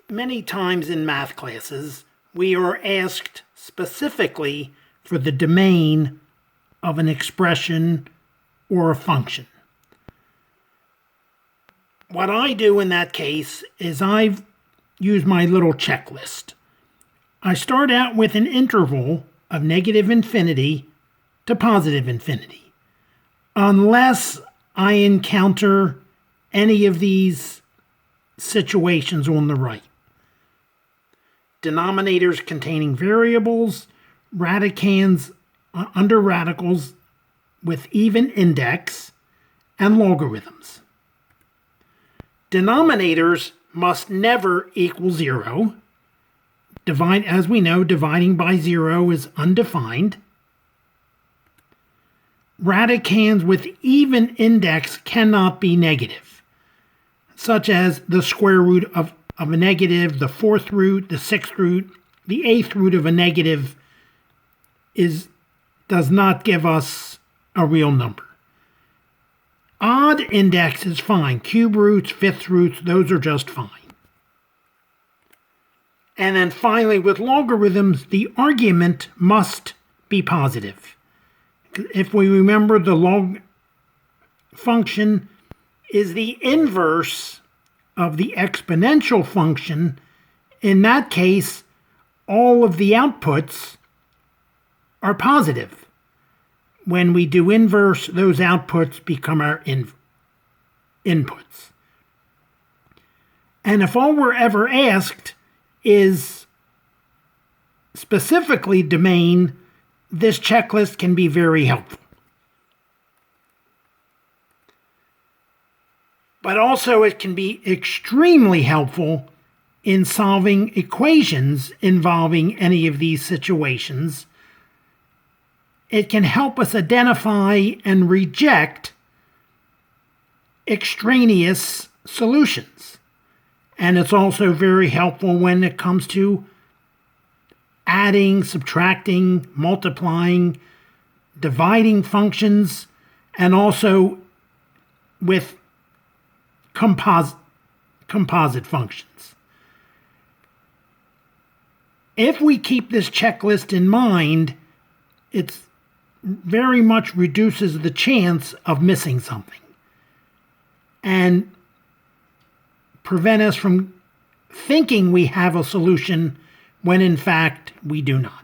Many times in math classes, we are asked specifically for the domain of an expression or a function. What I do in that case is I use my little checklist. I start out with an interval of negative infinity to positive infinity, unless I encounter any of these situations on the right. Denominators containing variables, radicands under radicals with even index, and logarithms. Denominators must never equal 0. As we know, dividing by 0 is undefined. Radicands with even index cannot be negative, such as the square root of a negative, the fourth root, the sixth root, the eighth root of a negative does not give us a real number. Odd index is fine. Cube roots, fifth roots, those are just fine. And then finally, with logarithms, the argument must be positive. If we remember, the log function is the inverse of the exponential function. In that case, all of the outputs are positive. When we do inverse, those outputs become our inputs. And if all we're ever asked is specifically domain, this checklist can be very helpful. But also it can be extremely helpful in solving equations involving any of these situations. It can help us identify and reject extraneous solutions. And it's also very helpful when it comes to adding, subtracting, multiplying, dividing functions, and also with composite functions. If we keep this checklist in mind, it very much reduces the chance of missing something and prevent us from thinking we have a solution when in fact we do not.